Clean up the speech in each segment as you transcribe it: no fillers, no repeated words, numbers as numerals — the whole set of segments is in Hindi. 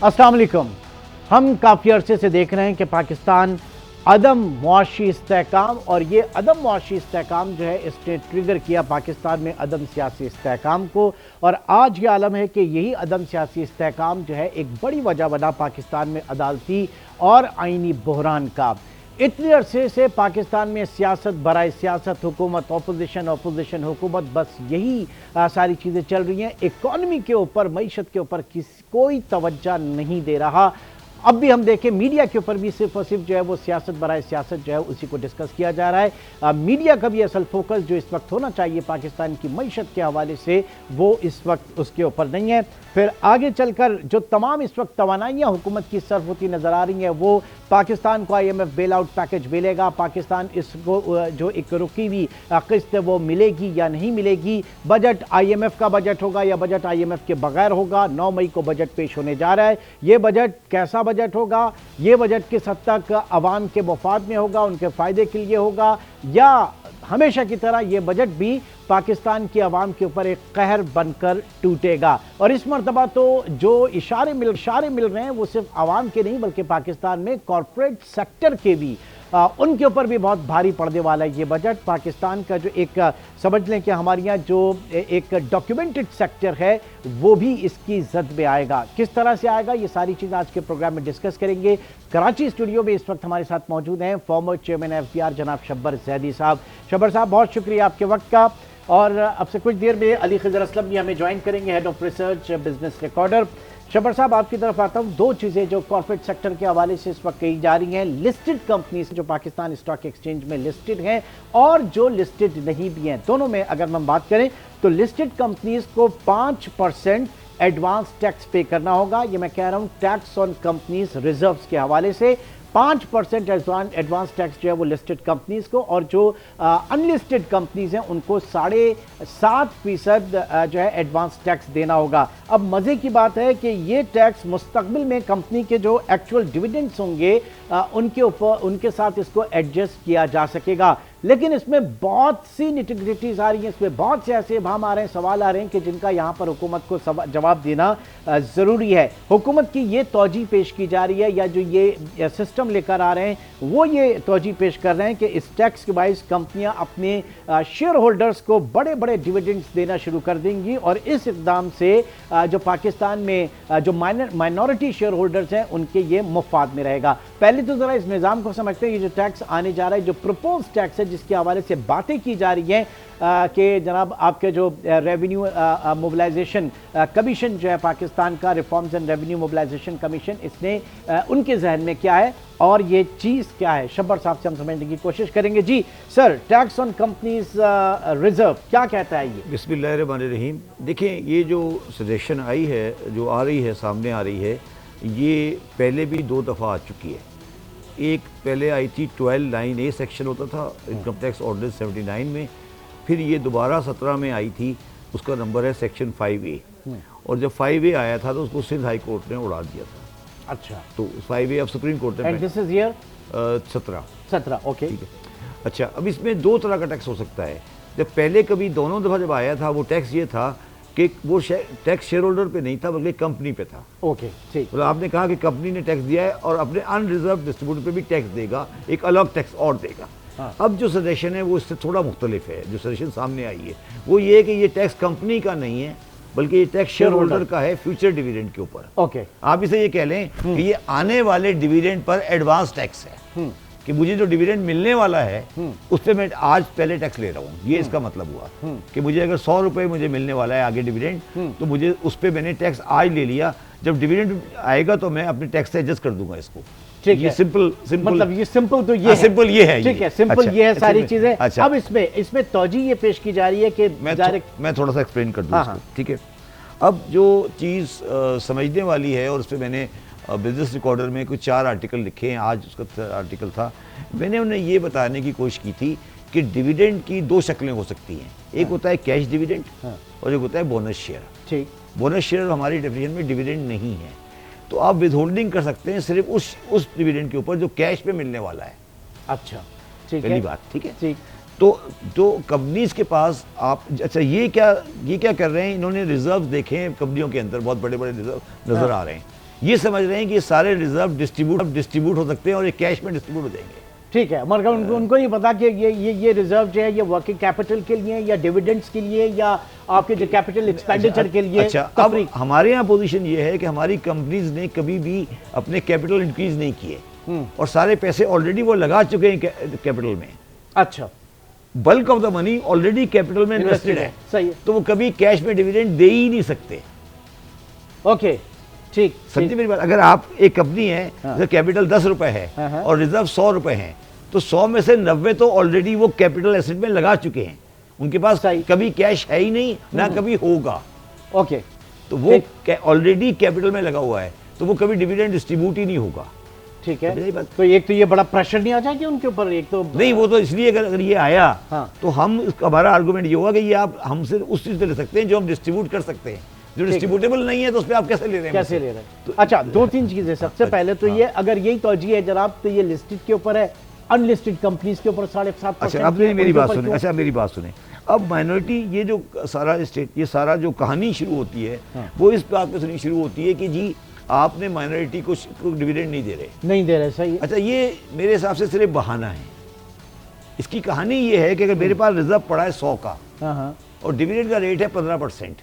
अस्सलाम वालेकुम। हम काफ़ी अरसे से देख रहे हैं कि पाकिस्तान अदम मुआशी इस्तेहकाम, और ये अदम मुआशी इस्तेहकाम जो है इसने ट्रिगर किया पाकिस्तान में अदम सियासी इस्तेहकाम को। और आज ये आलम है कि यही अदम सियासी इस्तेहकाम जो है एक बड़ी वजह बना पाकिस्तान में अदालती और आइनी बहरान का। इतने अरसे से पाकिस्तान में सियासत बराए सियासत, हुकूमत अपोजिशन, अपोजिशन हुकूमत, बस यही सारी चीज़ें चल रही हैं। इकॉनमी के ऊपर, मईशत के ऊपर कोई तवज्जो नहीं दे रहा। अब भी हम देखें मीडिया के ऊपर भी सिर्फ और सिर्फ जो है वो सियासत बराए सियासत जो है उसी को डिस्कस किया जा रहा है। मीडिया का भी असल फोकस जो इस वक्त होना चाहिए पाकिस्तान की मईशत के हवाले से, वो इस वक्त उसके ऊपर नहीं है। फिर आगे चलकर जो तमाम इस वक्त तवानाइयाँ हुकूमत की सर्फ होती नजर आ रही हैं, वो पाकिस्तान को IMF बेल आउट पैकेज मिलेगा, पाकिस्तान इसको जो एक रुकी हुई किस्त वो मिलेगी या नहीं मिलेगी, बजट IMF का बजट होगा या बजट IMF के बगैर होगा। 9 मई को बजट पेश होने जा रहा है। ये बजट कैसा बजट होगा, ये बजट किस हद तक अवाम के मफाद में होगा, उनके फ़ायदे के लिए होगा, या हमेशा की तरह ये बजट भी पाकिस्तान की आवाम के ऊपर एक कहर बनकर टूटेगा। और इस मरतबा तो जो इशारे मिल रहे हैं वो सिर्फ आवाम के नहीं बल्कि पाकिस्तान में कॉरपोरेट सेक्टर के भी, उनके ऊपर भी बहुत भारी पड़ने वाला है ये बजट। पाकिस्तान का जो एक समझ लें कि हमारे यहाँ जो एक डॉक्यूमेंटेड सेक्टर है वो भी इसकी जद में आएगा। किस तरह से आएगा, ये सारी चीज़ें आज के प्रोग्राम में डिस्कस करेंगे। कराची स्टूडियो में इस वक्त हमारे साथ मौजूद हैं फॉर्मर चेयरमैन FBR जनाब शब्बर जैदी साहब। शब्बर साहब, बहुत शुक्रिया आपके वक्त का। और अब से कुछ देर में अली खिजर असलम भी हमें ज्वाइन करेंगे, head of research Business recorder. Shabbar साहब, आपकी तरफ आता हूँ। दो चीज़ें जो कॉर्पोरेट सेक्टर के हवाले से इस वक्त कही जा रही हैं, लिस्टेड कंपनीज जो पाकिस्तान स्टॉक एक्सचेंज में लिस्टेड हैं और जो लिस्टेड नहीं भी हैं, दोनों में अगर हम बात करें तो लिस्टेड कंपनीज को 5% एडवांस टैक्स पे करना होगा। ये मैं कह रहा हूँ टैक्स ऑन कंपनीज रिजर्व्स के हवाले से 5% एडवांस टैक्स जो है वो लिस्टेड कंपनीज को, और जो अनलिस्टेड कंपनीज हैं उनको 7.5% जो है एडवांस टैक्स देना होगा। अब मज़े की बात है कि ये टैक्स मुस्तकबिल में कंपनी के जो एक्चुअल डिविडेंड्स होंगे उनके ऊपर, उनके साथ इसको एडजस्ट किया जा सकेगा। लेकिन इसमें बहुत सी निटिग्रिटीज आ रही हैं, इसमें बहुत से ऐसे भाम आ रहे हैं, सवाल आ रहे हैं कि जिनका यहाँ पर हुकूमत को जवाब देना ज़रूरी है। हुकूमत की ये तौजी पेश की जा रही है, या जो ये सिस्टम लेकर आ रहे हैं वो ये तौजी पेश कर रहे हैं कि इस टैक्स के बाइस कंपनियाँ अपने शेयर होल्डर्स को बड़े बड़े डिविडेंड्स देना शुरू कर देंगी, और इस इक़दाम से जो पाकिस्तान में जो माइनॉरिटी शेयर होल्डर्स हैं उनके ये मुफाद में रहेगा। पहले तो ज़रा इस निज़ाम को समझते हैं। ये जो टैक्स आने जा रहा है, जो प्रपोज टैक्स है, जिसके हवाले से बातें की जा रही हैं कि जनाब आपके जो रेवेन्यू मोबिलाइजेशन कमीशन जो है पाकिस्तान का, reforms and revenue mobilisation commission, इसने उनके जहन में क्या है और ये चीज़ क्या है, शब्बर साहब से हम समझने की कोशिश करेंगे। जी sir, tax on companies reserve क्या कहता है ये? बिस्मिल्लाहिर्रहमानिर्रहीम। देखिए, ये जो सजेशन आई है, जो आ रही है, सामने आ रही है, ये पहले भी 2 दफ़ा आ चुकी है। एक पहले आई थी 12(9)(a) सेक्शन होता था इनकम टैक्स ऑर्डिनेंस 79 में, फिर ये दोबारा 17 में आई थी, उसका नंबर है सेक्शन 5A। और जब 5A आया था तो उसको सिंध हाई कोर्ट ने उड़ा दिया था। अच्छा, तो 5A अब सुप्रीम कोर्ट ने 17 ओके, ठीक है। अच्छा, अब इसमें 2 तरह का टैक्स हो सकता है। जब पहले कभी दोनों दफ़ा जब आया था, वो टैक्स ये था कि वो टैक्स शेयर होल्डर पे नहीं था बल्कि कंपनी पे था। ओके, ठीक। मतलब आपने कहा कि कंपनी ने टैक्स दिया है और अपने अनरिजर्व डिस्ट्रीब्यूटर पे भी टैक्स देगा, एक अलग टैक्स और देगा। हाँ। अब जो सजेशन है वो इससे थोड़ा मुख्तलिफ है। जो सजेशन सामने आई है वो ये है कि ये टैक्स कंपनी का नहीं है बल्कि ये टैक्स शेयर होल्डर का है, फ्यूचर डिविडेंड के ऊपर। ओके, आप इसे ये कह लें कि ये आने वाले डिविडेंड पर एडवांस टैक्स है, कि मुझे जो डिविडेंड मिलने वाला है उस पर मैं आज पहले टैक्स ले रहा हूँ। ये इसका मतलब हुआ कि मुझे अगर 100 रुपये मुझे मिलने वाला है आगे डिविडेंड, तो मुझे उस पर मैंने टैक्स आज ले लिया, जब डिविडेंड आएगा तो मैं अपने टैक्स से एडजस्ट कर दूंगा इसको। ठीक ये है, सिंपल मतलब ये सिंपल तो ये है, सिंपल ये है, ठीक है, सिंपल ये है सारी चीजें। अच्छा, अब इसमें तौजी ये पेश की जा रही है कि मैं थोड़ा सा एक्सप्लेन कर दूँ इसको, ठीक है। अब जो चीज़ समझने वाली है, और उस पर मैंने बिजनेस रिकॉर्डर में कुछ 4 आर्टिकल लिखे हैं, आज उसका आर्टिकल था। मैंने उन्हें ये बताने की कोशिश की थी कि डिविडेंड की 2 शक्लें हो सकती हैं। एक होता है कैश डिविडेंड और एक होता है बोनस शेयर। ठीक, बोनस शेयर हमारी डेफिनेशन में डिविडेंड नहीं है, तो आप विद होल्डिंग कर सकते हैं सिर्फ उस डिविडेंड के ऊपर जो कैश पे मिलने वाला है। अच्छा, ठीक है, पहली बात, ठीक है। ठीक, तो जो कंपनीज के पास आप, अच्छा ये क्या कर रहे हैं, इन्होंने रिजर्व देखे हैं कंपनियों के अंदर, बहुत बड़े बड़े रिजर्व नजर आ रहे हैं। ये समझ रहे हैं कि ये सारे रिजर्व डिस्ट्रीब्यूट हो सकते हैं और ये कैश में डिस्ट्रीब्यूट हो जाएंगे। ठीक है, मगर उनको नहीं पता कि ये रिजर्व जो है ये वर्किंग कैपिटल के लिए या डिविडेंड्स के लिए या आपके जो कैपिटल एक्सपेंडिचर के लिए। अच्छा, अब हमारे यहाँ पोजीशन ये है कि हमारी कंपनीज ने कभी भी अपने कैपिटल इंक्रीज नहीं किए और सारे पैसे ऑलरेडी वो लगा चुके हैं कैपिटल में। अच्छा, bulk of the money already capital में इन्वेस्टेड है। सही है, तो वो कभी कैश में डिविडेंड दे ही नहीं सकते। ओके, ठीक, समझिए मेरी बात। अगर आप एक कंपनी है, जैसे कैपिटल 10 रुपए है और रिजर्व 100 रुपए हैं, तो 100 में से 90 तो ऑलरेडी वो कैपिटल एसेट में लगा चुके हैं। उनके पास कभी कैश है ही नहीं, ना कभी होगा। ओके, तो वो ऑलरेडी कैपिटल में लगा हुआ है, तो वो कभी डिविडेंड डिस्ट्रीब्यूट ही नहीं होगा। ठीक है, तो एक तो ये बड़ा प्रेशर नहीं आ जाएगा उनके ऊपर? एक तो नहीं, वो तो इसलिए अगर ये आया तो हमारा आर्गुमेंट ये होगा कि ये आप हमसे उस चीज से ले सकते हैं जो हम डिस्ट्रीब्यूट कर सकते हैं। जो डिस्ट्रीब्यूटेबल नहीं है तो उस पर आप कैसे ले रहे हैं? कैसे ले रहे हैं? तो अच्छा, दो तीन चीजें। सबसे पहले तो ये, अगर यही तौजीह है जनाब, तो ये लिस्टेड के ऊपर है, अनलिस्टेड कंपनीज के ऊपर 7.5%। अच्छा, अब मेरी बात सुने। अच्छा, मेरी बात सुने। अब माइनॉरिटी ये जो सारा स्टेट, ये सारा जो कहानी शुरू होती है वो इस बात पे सुनी शुरू होती है कि जी आपने माइनॉरिटी को डिविडेंड नहीं दे रहे। सही है। अच्छा, ये मेरे हिसाब से सिर्फ बहाना है। इसकी कहानी ये है कि अगर मेरे पास रिजर्व पड़ा है 100 का और डिविडेंड का रेट है 15%,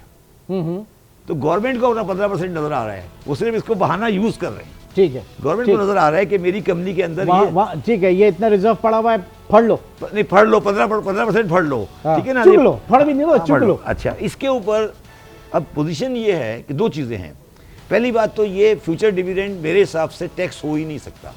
तो गवर्नमेंट को अपना 15% नजर आ रहा है, वो सिर्फ इसको बहाना यूज कर रहे हैं। ठीक है, गवर्नमेंट को नजर आ रहा है कि मेरी कंपनी के अंदर ये ठीक है, ये इतना रिजर्व पड़ा हुआ है, फड़ लो। नहीं, फड़ लो, 15% फड़ लो। ठीक है ना, चुक लो, फड़ भी नहीं लो, चुक लो। अच्छा, इसके ऊपर अब पोजीशन ये है कि दो चीजें हैं। पहली बात तो ये फ्यूचर डिविडेंड मेरे हिसाब से टैक्स हो ही नहीं सकता।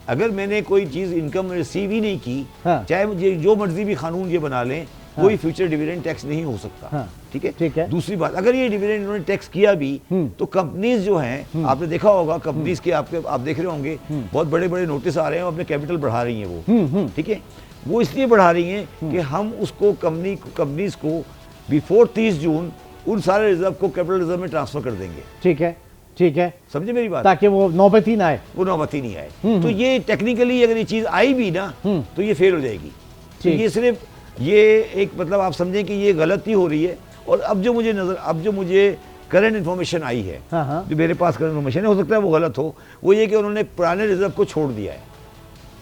अगर मैंने कोई चीज इनकम रिसीव ही नहीं की, चाहे मुझे जो मर्जी भी कानून ये बना लें, कोई फ्यूचर डिविडेंड टैक्स नहीं हो सकता। ठीक है, ठीक है। दूसरी बात, अगर ये डिविडेंड इन्होंने टैक्स किया भी तो कंपनीज जो हैं, आपने देखा होगा कंपनीज के आप देख रहे होंगे बहुत बड़े बड़े नोटिस आ रहे हैं, अपने कैपिटल बढ़ा रही हैं वो। ठीक है, वो इसलिए बढ़ा रही हैं कि हम उसको कंपनीज को बिफोर 30 जून उन सारे रिजर्व को कैपिटल रिजर्व में ट्रांसफर कर देंगे। ठीक है, ठीक है, समझे मेरी बात? ताकि वो नौबती ना आए, वो नौबती नहीं आए। तो ये टेक्निकली अगर ये चीज आई भी ना तो ये फेल हो जाएगी। तो ये सिर्फ ये एक मतलब आप समझें कि ये गलती हो रही है। और अब जो मुझे करंट इन्फॉर्मेशन आई है, जो मेरे पास करंट इन्फॉर्मेशन है, हो सकता है वो गलत हो, वो ये कि उन्होंने पुराने रिजर्व को छोड़ दिया है।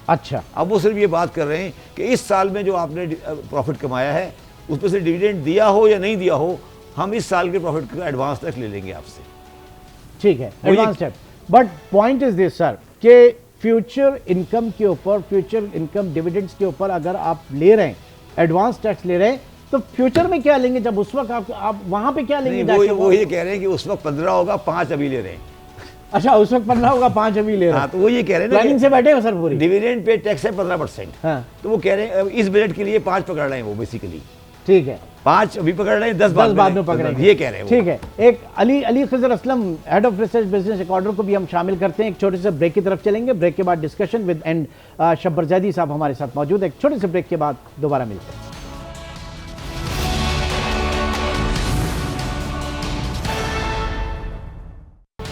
अच्छा, अब वो सिर्फ ये बात कर रहे हैं कि इस साल में जो आपने प्रॉफिट कमाया है उसमें से डिविडेंड दिया हो या नहीं दिया हो, हम इस साल के प्रॉफिट का एडवांस टैक्स ले लेंगे आपसे। ठीक है, advance tax. But point is this sir, कि फ्यूचर इनकम के ऊपर, फ्यूचर इनकम डिविडेंड्स के ऊपर अगर आप ले रहे हैं, एडवांस टैक्स ले रहे हैं, तो फ्यूचर में क्या लेंगे? जब उस वक्त आप वहां पे क्या लेंगे? वो ये कह रहे हैं कि उस वक्त 15 होगा, 5 अभी ले रहे हैं। अच्छा, उस वक्त 15 होगा, 5 अभी ले रहे हैं। हाँ, तो वो ये कह रहे हैं प्लानिंग से बैठे हो सर पूरी? डिविडेंड पे टैक्स है 15%। तो वो कह रहे हैं इस बजट के लिए 5 पकड़ रहे हैं वो बेसिकली। ठीक है, 5 अभी पकड़ रहे हैं, 10 बाद में पकड़ेंगे, ये कह रहे हैं। ठीक है, एक Ali Khizar Aslam, head of research Business Recorder को भी हम शामिल करते हैं। एक छोटे से ब्रेक की तरफ चलेंगे, ब्रेक के बाद discussion with and Shabbar Zaidi साहब हमारे साथ मौजूद है। एक छोटे से ब्रेक के बाद दोबारा मिलते हैं।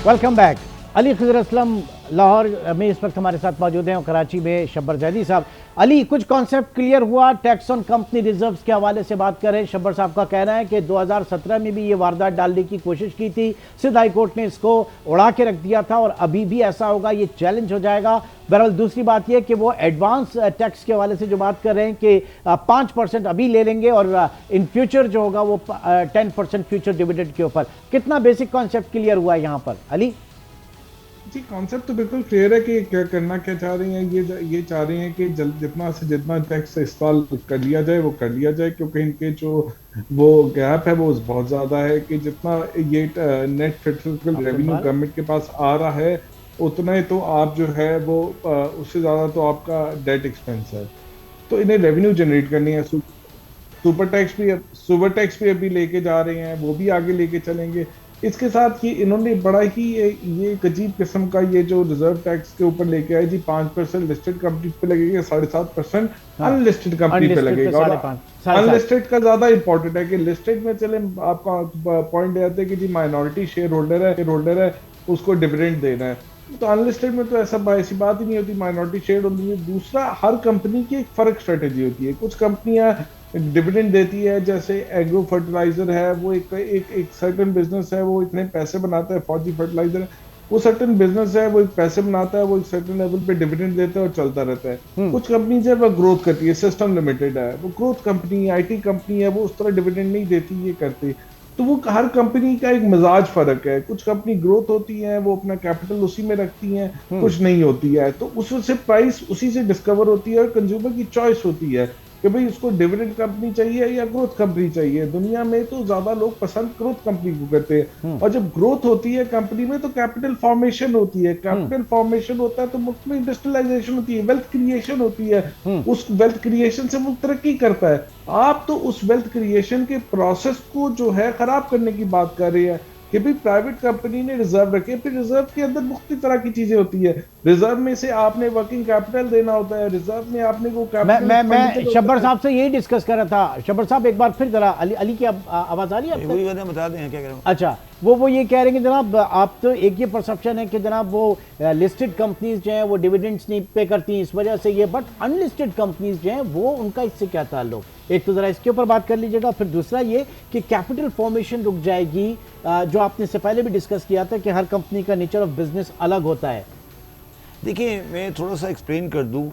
Welcome back. अली खिजर असलम लाहौर में इस वक्त हमारे साथ मौजूद हैं और कराची में शब्बर जैदी साहब। अली, कुछ कॉन्सेप्ट क्लियर हुआ? टैक्स ऑन कंपनी रिजर्व्स के हवाले से बात करें। शब्बर साहब का कहना है कि 2017 में भी ये वारदात डालने की कोशिश की थी, सिंध हाई कोर्ट ने इसको उड़ा के रख दिया था और अभी भी ऐसा होगा, ये चैलेंज हो जाएगा। बहरहाल दूसरी बात यह कि वो एडवांस टैक्स के हवाले से जो बात कर रहे हैं कि 5% अभी ले लेंगे और इन फ्यूचर जो होगा वो 10% फ्यूचर डिविडेंड के ऊपर। कितना बेसिक कॉन्सेप्ट क्लियर हुआ है यहाँ पर अली? जी, कॉन्सेप्ट तो बिल्कुल क्लियर है कि क्या करना क्या चाह रही हैं। ये चाह रही हैं कि जितना से जितना टैक्स इस साल कर लिया जाए वो कर लिया जाए, क्योंकि इनके जो वो गैप है वो बहुत ज़्यादा है कि जितना ये नेट फेडरल रेवेन्यू गवर्नमेंट के पास आ रहा है उतना ही तो आप जो है वो उससे ज़्यादा तो आपका डेट एक्सपेंस है। तो इन्हें रेवेन्यू जनरेट करनी है। सुपर टैक्स भी अभी लेके जा रहे हैं, वो भी आगे लेके चलेंगे। इसके साथ ये इन्होंने बड़ा ही ये एक अजीब किस्म का ये जो रिजर्व टैक्स के ऊपर लेके आए जी, 5% लिस्टेड कंपनी पे लगेगा, 7.5% अनलिस्टेड कंपनी पे लगेगा। और अनलिस्टेड का ज्यादा इंपॉर्टेंट है कि लिस्टेड में चले आपका पॉइंट आते हैं कि जी माइनॉरिटी शेयर होल्डर है उसको डिविडेंड देना है। तो अनलिस्टेड में तो ऐसी बात ही नहीं होती, माइनॉरिटी शेयर होल्डर। दूसरा, हर कंपनी की एक फर्क स्ट्रेटेजी होती है। कुछ कंपनियां डिविडेंड देती है, जैसे एग्रो फर्टिलाइजर है, वो एक एक एक सर्टेन बिजनेस है, वो इतने पैसे बनाता है, फौजी फर्टिलाइजर वो सर्टेन बिजनेस है, वो एक पैसे बनाता है, वो एक सर्टेन लेवल पे डिविडेंड देता है और चलता रहता है। कुछ कंपनी है वो ग्रोथ करती है, सिस्टम लिमिटेड है, वो ग्रोथ कंपनी, आईटी कंपनी है, वो उस तरह डिविडेंड नहीं देती, ये करती। तो वो हर कंपनी का एक मिजाज फर्क है, कुछ कंपनी ग्रोथ होती है, वो अपना कैपिटल उसी में रखती हैं, कुछ नहीं होती है, तो उससे प्राइस उसी से डिस्कवर होती है और कंज्यूमर की चॉइस होती है कि भाई उसको डिविडेंड कंपनी चाहिए या ग्रोथ कंपनी चाहिए। दुनिया में तो ज्यादा लोग पसंद ग्रोथ कंपनी को करते हैं, और जब ग्रोथ होती है कंपनी में तो कैपिटल फॉर्मेशन होती है, कैपिटल फॉर्मेशन होता है तो मुल्क में इंडस्ट्रियलाइजेशन होती है, वेल्थ क्रिएशन होती है, उस वेल्थ क्रिएशन से मुल्क तरक्की करता है। आप तो उस वेल्थ क्रिएशन के प्रोसेस को जो है खराब करने की बात कर रहे हैं कि भाई प्राइवेट कंपनी ने रिजर्व रखे, फिर रिजर्व के अंदर मुख्तलिफ तरह की चीजें होती है। रिजर्व में से आपने वर्किंग कैपिटल देना होता है, रिजर्व में आपने वो कैपिटल। मैं शब्बर साहब से यही डिस्कस कर रहा था। शब्बर साहब एक बार फिर जरा अली की आवाज आ रही है? वही बता दें क्या कह रहे हैं। अच्छा, वो ये कह रहे हैं कि जनाब आप तो एक ये परसेप्शन है कि जनाब वो लिस्टेड कंपनीज जो हैं वो डिविडेंड्स नहीं पे करती इस वजह से ये, बट अनलिस्टेड कंपनीज जो हैं वो उनका इससे क्या ताल्लुक? एक तो जरा इसके ऊपर बात कर लीजिएगा, फिर दूसरा ये कि कैपिटल फॉर्मेशन रुक जाएगी, जो आपने इससे पहले भी डिस्कस किया था कि हर कंपनी का नेचर ऑफ बिजनेस अलग होता है। देखिए मैं थोड़ा सा एक्सप्लेन कर दूं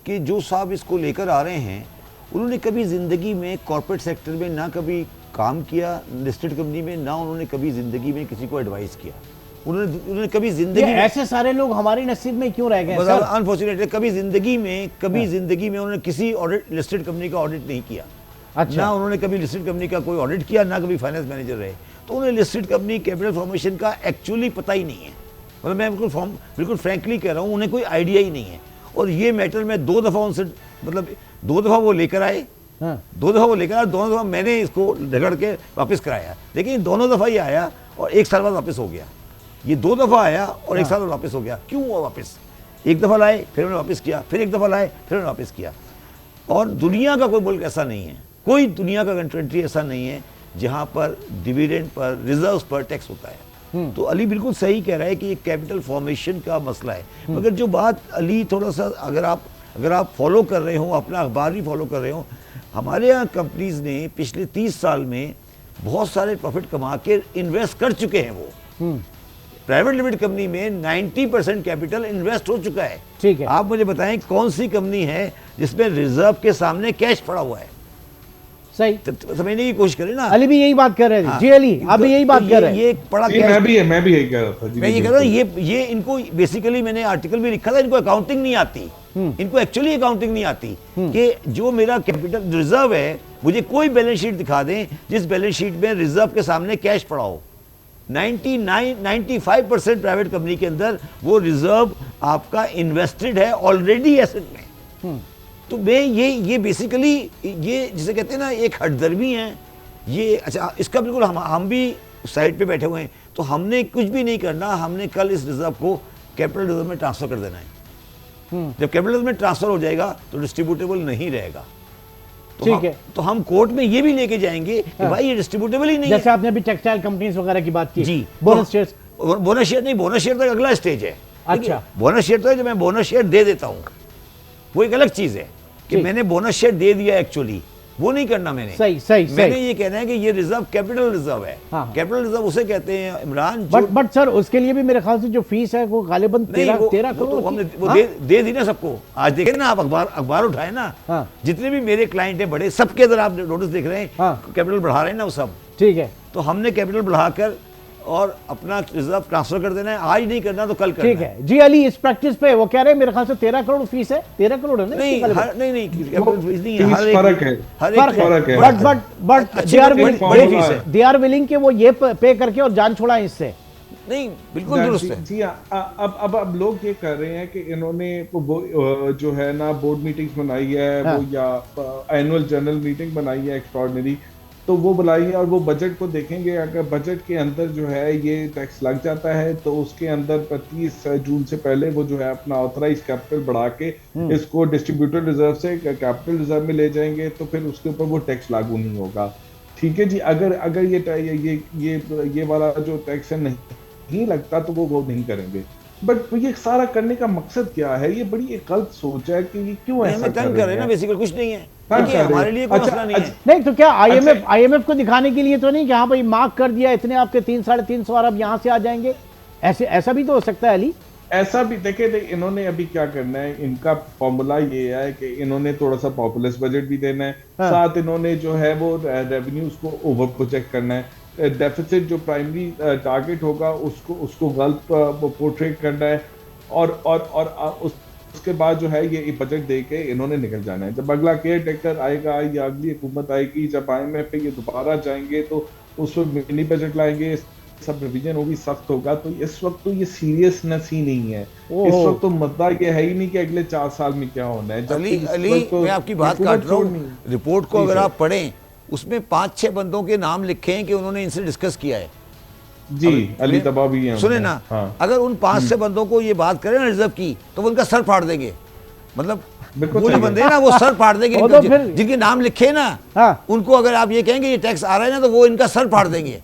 कि जो साहब इसको लेकर आ रहे हैं उन्होंने कभी ज़िंदगी में कॉर्पोरेट सेक्टर में ना कभी काम किया लिस्टेड कंपनी में, ना उन्होंने कभी ज़िंदगी में किसी को एडवाइस किया। उन्होंने कभी जिंदगी में, ऐसे सारे लोग हमारे नसीब में क्यों रह गए सर? अनफॉर्चुनेटली कभी जिंदगी में उन्होंने किसी ऑडिट लिस्टेड कंपनी का ऑडिट नहीं किया। अच्छा। ना उन्होंने कभी लिस्टेड कंपनी का कोई ऑडिट किया, ना कभी फाइनेंस मैनेजर रहे, तो उन्हें लिस्टेड कंपनी कैपिटल फॉर्मेशन का एक्चुअली पता ही नहीं है। मतलब मैं बिल्कुल फ्रैंकली कह रहा हूँ, उन्हें कोई आइडिया ही नहीं है। और ये मैटर मैं 2 दफ़ा उनसे, मतलब 2 दफ़ा वो लेकर आए, 2 दफ़ा वो लेकर आया, दोनों दफ़ा मैंने इसको रगड़ के वापस कराया, लेकिन दोनों दफ़ा ये आया और 1 साल बाद वापस हो गया। ये 2 दफ़ा आया और 1 साल बाद वापस हो गया। क्यों हुआ वापस? 1 दफ़ा लाए, फिर उन्होंने वापस किया, फिर 1 दफ़ा लाए, फिर उन्होंने वापस किया। और दुनिया का कोई मुल्क ऐसा नहीं है, कोई दुनिया का कंट्री ऐसा नहीं है जहाँ पर डिविडेंड पर, रिजर्व्स पर टैक्स होता है। तो अली बिल्कुल सही कह रहा है कि ये कैपिटल फॉर्मेशन का मसला है। मगर जो बात अली थोड़ा सा, अगर आप फॉलो कर रहे हो, अपना अखबार भी फॉलो कर रहे हो, हमारे यहाँ कंपनीज ने पिछले 30 साल में बहुत सारे प्रॉफिट कमा के इन्वेस्ट कर चुके हैं। वो प्राइवेट लिमिटेड कंपनी में 90% कैपिटल इन्वेस्ट हो चुका है। ठीक है, आप मुझे बताएं कौन सी कंपनी है जिसमें रिजर्व के सामने कैश पड़ा हुआ है? सही समझने की कोशिश करें ना। अली भी यही बात कर रहे हैं। हाँ, जी अली आप भी यही बात कर रहे हैं। ये पड़ा कैश, मैं भी यही कह रहा था। मैं ये कह रहा हूँ, ये इनको बेसिकली, मैंने आर्टिकल भी लिखा था, इनको अकाउंटिंग नहीं आती, इनको एक्चुअली अकाउंटिंग नहीं आती कि जो मेरा कैपिटल रिजर्व है, मुझे कोई बैलेंस शीट दिखा दें जिस बैलेंस शीट में रिजर्व के सामने कैश पड़ा हो। 95% प्राइवेट कंपनी के अंदर वो रिजर्व आपका इन्वेस्टेड है ऑलरेडी एसेट में। तो मैं ये बेसिकली, ये जिसे कहते हैं ना, एक हटदर्मी है ये। अच्छा, इसका बिल्कुल हम भी साइड पे बैठे हुए हैं, तो हमने कुछ भी नहीं करना, हमने कल इस रिजर्व को कैपिटल रिजर्व में ट्रांसफर कर देना है। जब कैपिटल रिजर्व में ट्रांसफर हो जाएगा तो डिस्ट्रीब्यूटेबल नहीं रहेगा। ठीक है, तो हम कोर्ट में ये भी लेके जाएंगे कि भाई ये डिस्ट्रीब्यूटेबल ही नहीं है। जैसे आपने अभी टेक्सटाइल कंपनीज वगैरह की बात की जी, बोनस शेयर नहीं, बोनस शेयर तो अगला स्टेज है। अच्छा, बोनस शेयर तो है, जो मैं बोनस शेयर दे देता हूँ वो एक अलग चीज है कि मैंने बोनस शेयर दे दिया, एक्चुअली वो नहीं करना मैंने। सही मैंने ये कहना है कि ये रिजर्व कैपिटल रिजर्व है। कैपिटल रिजर्व उसे कहते हैं इमरान। बट सर उसके लिए भी मेरे ख्याल से जो फीस है वो गालिबन 13 करोड़ हमने वो दे दी ना सबको। आज देखे ना आप, अखबार उठाए ना, जितने भी मेरे क्लाइंट है बड़े, सबके अंदर आप नोटिस देख रहे हैं, कैपिटल बढ़ा रहे हैं ना वो सब। ठीक है, तो हमने कैपिटल बढ़ाकर और अपना रिजर्व ट्रांसफर कर देना है। आज नहीं करना तो कल करना। ठीक है जी अली, इस प्रैक्टिस पे वो कह रहे हैं मेरे ख्याल से 13 करोड़ फीस है। 13 करोड़ है ना? नहीं, फर्क है, बट दे आर विलिंग के वो ये पे करके और जान छोड़ा इससे। नहीं, बिल्कुल दुरुस्त है जी। अब लोग ये कर रहे हैं कि इन्होंने जो है ना बोर्ड मीटिंग्स बनाई है, वो या एनुअल जनरल मीटिंग बनाई है एक्स्ट्राऑर्डिनरी, तो वो बुलाई है और वो बजट को देखेंगे। अगर बजट के अंदर जो है ये टैक्स लग जाता है तो उसके अंदर 25 जून से पहले वो जो है अपना ऑथराइज कैपिटल बढ़ा के इसको डिस्ट्रीब्यूटर रिजर्व से कैपिटल रिजर्व में ले जाएंगे, तो फिर उसके ऊपर वो टैक्स लागू नहीं होगा। ठीक है जी। अगर ये वाला जो टैक्स है नहीं लगता तो वो नहीं करेंगे। बट ये सारा करने का मकसद क्या है? ये बड़ी एक गलत सोच है कि ये क्यों ऐसा तंग कर रहे हैं ना, बेसिकली कुछ नहीं है, देखिए हमारे लिए कोई मसला नहीं है। नहीं तो क्या आईएमएफ को दिखाने के लिए तो नहीं कि हाँ भाई मार्क कर दिया इतने आपके 300-350 अरब यहाँ से आ जाएंगे, ऐसा भी तो हो सकता है अली। ऐसा भी देखे इन्होंने अभी क्या करना है, इनका फॉर्मूला ये है कि इन्होंने थोड़ा सा पॉपुलस बजट भी देना है, हाँ। साथ इन्होंने जो है वो रेवेन्यूज को ओवर प्रोजेक्ट करना है, डेफिसिट जो प्राइमरी टारगेट होगा उसको गलत पोर्ट्रेट करना है, और उसके बाद जो है ये बजट दे के इन्होंने निकल जाना है। जब अगला केयर टेकर आएगा या अगली हुकूमत आएगी, जब IMF पे ये दोबारा जाएंगे तो उस वक्त मिनी बजट लाएंगे, सब रिवीजन होगी, सख्त होगा। तो इस वक्त तो ये सीरियसनेस ही नहीं है, इस वक्त तो मुद्दा ये है ही नहीं कि अगले 4 साल में क्या होना है। अली मैं आपकी बात काट रहा हूँ, रिपोर्ट को अगर आप पढ़ें उसमें 5-6 बंदों के नाम लिखे हैं कि उन्होंने इनसे डिस्कस किया है जी। अली तबा भी है, सुने ना। हाँ। अगर उन 5-6 बंदों को ये बात करें ना रिजर्व की, तो वो उनका सर फाड़ देंगे, मतलब वो जो बंदे ना वो सर फाड़ देंगे जिनके नाम लिखे ना। हाँ। उनको अगर आप ये कहेंगे ये टैक्स आ रहा है ना, तो वो इनका सर फाड़ देंगे,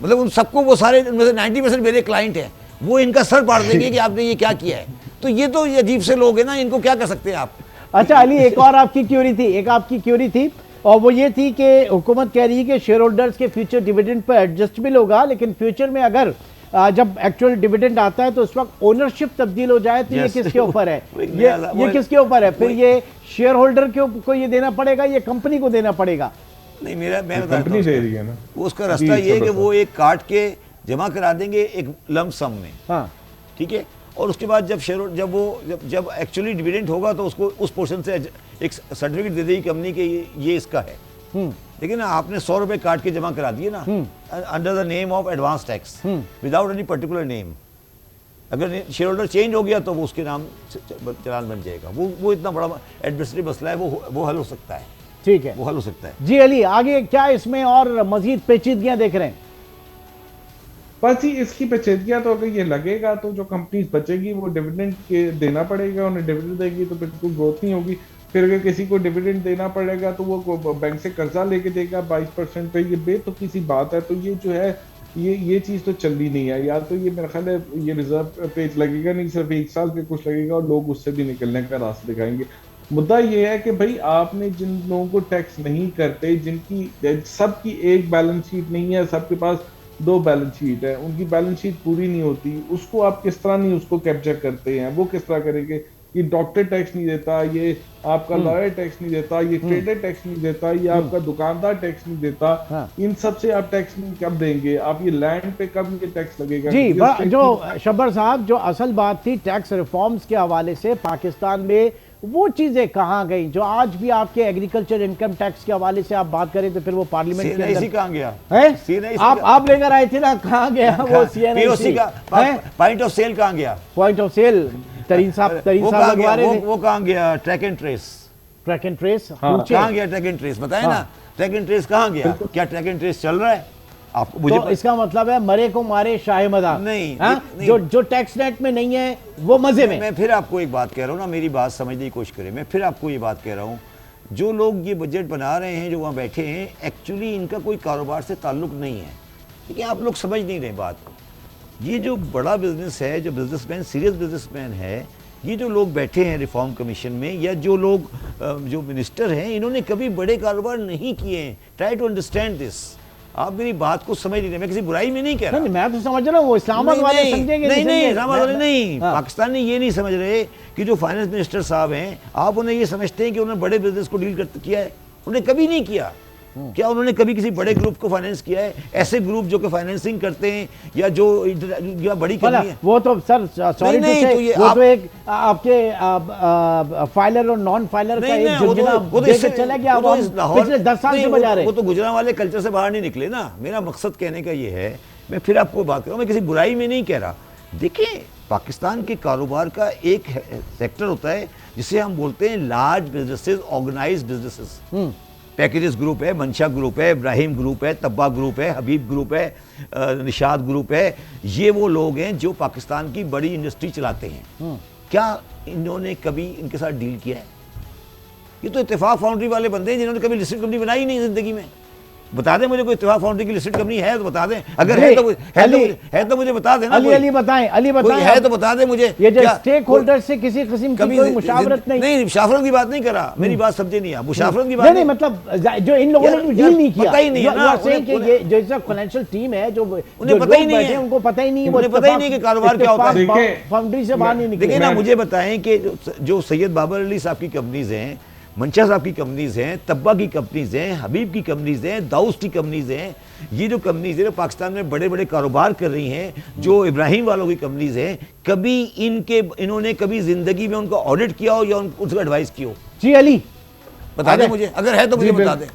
मतलब उन सबको, वो सारे 90% मेरे क्लाइंट हैं, वो इनका सर फाड़ देंगे कि आपने ये क्या किया है। तो ये तो ये अजीब से लोग हैं ना, इनको क्या कर सकते हैं आप। अच्छा अली, एक और आपकी क्यूरी थी और वो ये थी कि हुकूमत कह रही है कि शेयर होल्डर्स के फ्यूचर डिविडेंड पर एडजस्टमेंट होगा, लेकिन फ्यूचर में अगर जब एक्चुअल डिविडेंड आता है तो उस वक्त ओनरशिप तब्दील हो जाए तो ये किसके ऊपर है? ये किसके ऊपर है? फिर ये शेयर होल्डर को ये देना पड़ेगा, ये कंपनी को देना पड़ेगा? नहीं, मैं कंपनी दे रही है ना, वो उसका रास्ता ये है कि वो एक काट के जमा करा देंगे एक लंप सम में। हाँ ठीक है, और उसके बाद जब एक्चुअली डिविडेंड होगा तो उसको उस पोर्शन से एक सर्टिफिकेट दे देगी कंपनी के ये इसका है। लेकिन ना आपने 100 रुपए काट के जमा करा दिए ना, under the name of advance tax without any particular name. अगर शेयर होल्डर चेंज हो गया तो वो उसके नाम चालान बन जाएगा। वो इतना बड़ा एडमिनिस्ट्रेटिव मसला है, वो हल हो सकता है। ठीक है, वो हल हो सकता है। जी अली, आगे क्या इसमें और मजीद पेचीदगियां देख रहे हैं? बस ही इसकी पेचीदगियां तो अगर ये लगेगा तो जो कंपनीज बचेगी वो डिविडेंड के देना पड़ेगा, उन्हें डिविडेंड देगी तो बिल्कुल ग्रोथ नहीं होगी। फिर अगर किसी को डिविडेंड देना पड़ेगा तो वो बैंक से कर्जा लेके देगा 22% पे, ये बेतुकी सी बात है। तो ये जो है ये चीज तो चल ही नहीं है यार। तो ये मेरा ख्याल है ये रिजर्व पेज लगेगा नहीं, सिर्फ 1 साल पे कुछ लगेगा और लोग उससे भी निकलने का रास्ता दिखाएंगे। मुद्दा ये है कि भाई आपने जिन लोगों को टैक्स नहीं करते, जिनकी सबकी एक बैलेंस शीट नहीं है, सबके पास 2 बैलेंस शीट है, उनकी बैलेंस शीट पूरी नहीं होती, उसको आप किस तरह नहीं उसको कैप्चर करते हैं? वो किस तरह करेंगे? ये डॉक्टर टैक्स नहीं देता, ये आपका लॉयर टैक्स नहीं देता, ये ट्रेडर टैक्स नहीं देता, ये आपका दुकानदार टैक्स नहीं देता। हाँ। इन सब से आप टैक्स नहीं कब देंगे? आप ये लैंड पे कब ये टैक्स लगेगा? जी, जो शब्बर साहब, जो असल बात थी टैक्स रिफॉर्म्स के हवाले से, पाकिस्तान में वो चीजें कहाँ गई जो आज भी आपके एग्रीकल्चर इनकम टैक्स के हवाले से आप बात करें तो फिर वो पार्लियामेंट के अंदर कहाँ गया है? आप लेकर आए थे ना, कहाँ गया वो CNIC का पॉइंट ऑफ सेल? कहाँ गया पॉइंट ऑफ सेल? तरीन साहब वो कहाँ गया? ट्रैक एंड ट्रेस कहाँ गया? ट्रैक एंड ट्रेस बताए ना, ट्रैक एंड ट्रेस कहाँ गया? क्या ट्रैक एंड ट्रेस चल रहा है आपको? मुझे तो इसका मतलब है मरे को मारे शाह मदा नहीं, जो टैक्स नेट में नहीं है वो मजे में। मैं फिर आपको एक बात कह रहा हूँ ना, मेरी बात समझने की कोशिश करें। मैं फिर आपको ये बात कह रहा हूँ, जो लोग ये बजट बना रहे हैं, जो वहाँ बैठे हैं, एक्चुअली इनका कोई कारोबार से ताल्लुक नहीं है। ठीक है, आप लोग समझ नहीं रहे बात को। ये जो बड़ा बिजनेस है, जो बिजनेसमैन, सीरियस बिजनेसमैन है, ये जो लोग बैठे हैं रिफॉर्म कमीशन में, या जो लोग जो मिनिस्टर हैं, इन्होंने कभी बड़े कारोबार नहीं किए हैं। Try to understand this. आप मेरी बात को समझ नहीं रहे, मैं किसी बुराई में नहीं कह रहा। मैं तो समझ रहा हूँ वो इस्लामाबाद वाले समझेंगे। नहीं, इस्लामाबाद वाले नहीं, पाकिस्तानी ये नहीं समझ रहे कि जो फाइनेंस मिनिस्टर साहब हैं, आप उन्हें ये समझते हैं कि उन्होंने बड़े बिजनेस को डील किया है। उन्होंने कभी नहीं किया। क्या उन्होंने कभी किसी बड़े ग्रुप को फाइनेंस किया है? ऐसे ग्रुप जो कि फाइनेंसिंग करते हैं या जो या बड़ी कंपनी है, वो तो सर सॉरी वो तो एक आपके फाइलर और नॉन फाइलर का एक जुर्जना देके चला गया। वो पिछले 10 साल से बजा रहे। वो तो गुजरांवाले कल्चर से बाहर नहीं निकले ना। मेरा मकसद कहने का ये है, मैं फिर आपको बात कर रहा हूँ, मैं किसी बुराई में नहीं कह रहा। देखिए, पाकिस्तान के कारोबार का एक सेक्टर होता है जिसे हम बोलते हैं large businesses, organised businesses. Packages group है, मंशा ग्रुप है, इब्राहिम ग्रुप है, तब्बा ग्रुप है, हबीब ग्रुप है, निशाद ग्रुप है। ये वो लोग हैं जो पाकिस्तान की बड़ी इंडस्ट्री चलाते हैं। क्या इन्होंने कभी इनके साथ डील किया है? ये तो इत्तेफाक फाउंड्री वाले बंदे हैं जिन्होंने कभी लिस्टेड कंपनी बनाई नहीं जिंदगी में। बता दें मुझे, कोई इत्तेफाक फाउंड्री की लिस्टेड कंपनी है तो बता दें, अगर है तो मुझे बता देना। अली बताएं, है तो बता दें मुझे। ये जो स्टेक होल्डर से किसी किस्म की कोई मुशावरत नहीं, मुशावरत की बात नहीं करा, मेरी बात समझे नहीं आप, मुशावरत की बात नहीं, मतलब जो इन लोगों ने डील नहीं किया, पता ही नहीं है ना, ये जो इस फाइनेंशियल टीम है, जो उन्हें पता ही नहीं है, उनको पता ही नहीं है, उन्हें पता ही नहीं कि कारोबार क्या होता है, फाउंड्री से बाहर नहीं निकले। देखिए ना, मुझे बताएं कि जो सैयद बाबर अली साहब की कंपनीज हैं, मंशा साहब की कंपनीज हैं, तब्बा की कंपनीज हैं, हबीब की कंपनीज हैं, दाऊस की कंपनीज हैं, ये जो कंपनीज है पाकिस्तान में बड़े बड़े कारोबार कर रही हैं, जो इब्राहिम वालों की कंपनीज हैं, कभी इन्होंने कभी जिंदगी में उनका ऑडिट किया हो या उसको एडवाइस की हो? जी अली बता दें मुझे, अगर है तो मुझे बता दें।